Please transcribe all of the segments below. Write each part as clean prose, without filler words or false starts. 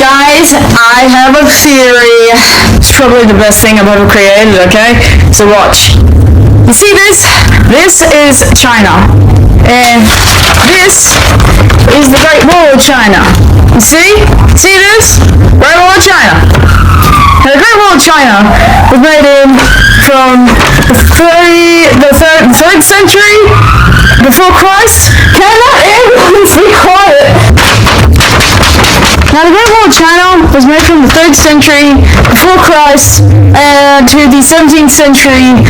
Guys, I have a theory. It's probably the best thing I've ever created, okay? So watch. You see this? This is China. And this is the Great Wall of China. You see? See this? Great Wall of China. Now, the Great Wall of China was made from the 3rd century before Christ. Can that ambulance be quiet? Now, the Great Wall of China was made from the 3rd century before Christ to the 17th century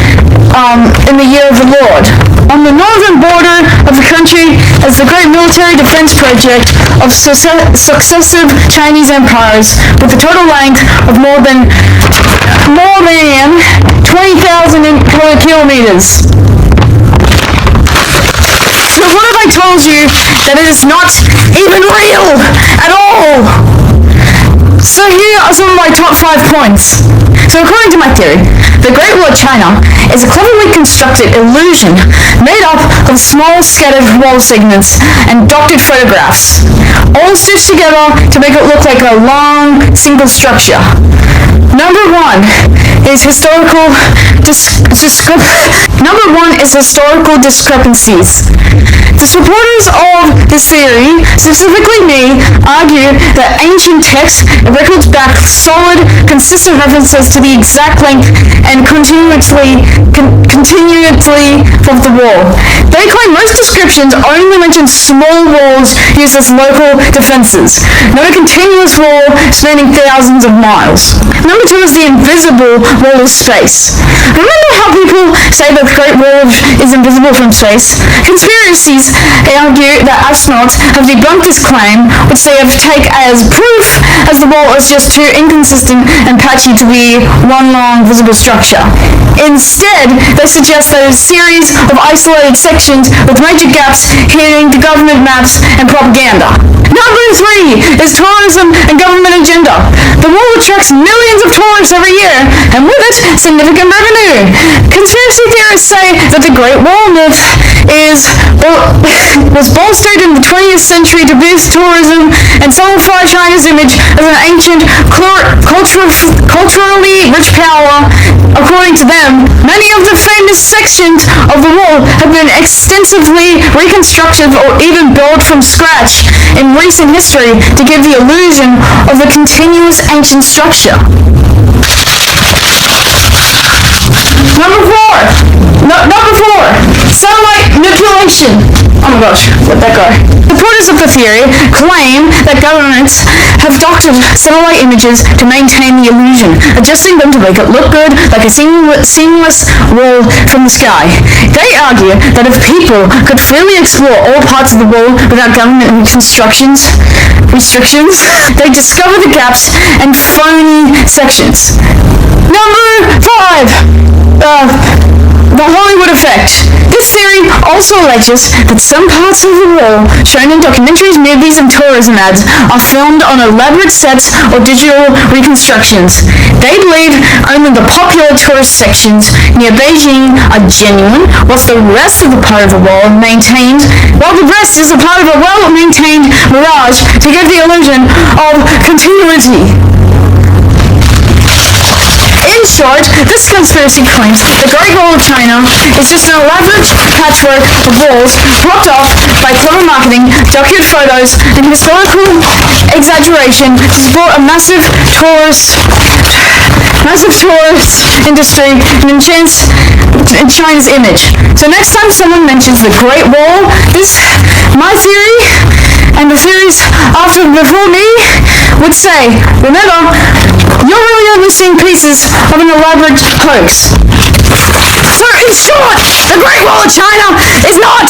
in the year of the Lord. On the northern border of the country is the great military defense project of successive Chinese empires with a total length of more than 20,000 kilometers. So what if I told you that it is not even real at all? So here are some of my top 5 points. So according to my theory, the Great Wall of China is a cleverly constructed illusion made up of small scattered wall segments and doctored photographs, all stitched together to make it look like a long single structure. Number 1 is historical discrepancies. The supporters of this theory, specifically me, argue that ancient texts and records back solid, consistent references to the exact length and continuity of the wall. They claim most descriptions only mention small walls used as local defenses, not a continuous wall spanning thousands of miles. Number 2 is the invisible wall of space. Remember how people say that the Great Wall is invisible from space? Conspiracies argue that astronauts have debunked this claim, which they have taken as proof, as the wall is just too inconsistent and patchy to be one long visible structure. Instead, they suggest that it's a series of isolated sections with major gaps hidden to government maps and propaganda. Number 3 is tourism and government agenda. The wall attracts millions of tourists every year, and with it, significant revenue. Conspiracy theorists say that the Great Wall myth was bolstered in the 20th century to boost tourism and solidify China's image as an ancient, culturally rich power. According to them, many of the famous sections of the wall have been extensively reconstructed or even built from scratch in recent history to give the illusion of a continuous ancient structure. Number 4, satellite manipulation. Oh my gosh, let that go. Supporters of the theory claim that governments have doctored satellite images to maintain the illusion, adjusting them to make it look good, like a seamless wall from the sky. They argue that if people could freely explore all parts of the wall without government restrictions, they discover the gaps and phony sections. Number 5. The Hollywood effect. This theory also alleges that some parts of the wall shown in documentaries, movies, and tourism ads are filmed on elaborate sets or digital reconstructions. They believe only the popular tourist sections near Beijing are genuine, whilst the rest of the part of the wall is a part of a well-maintained mirage to give the illusion of continuity. In short, this conspiracy claims the Great Wall of China is just an elaborate patchwork of walls blocked off by clever marketing, doctored photos, and historical exaggeration to support a massive tourist industry and enhance China's image. So next time someone mentions the Great Wall, my theory and the theories before me would say, remember, you're really only seeing pieces of an elaborate hoax. So in short, the Great Wall of China is not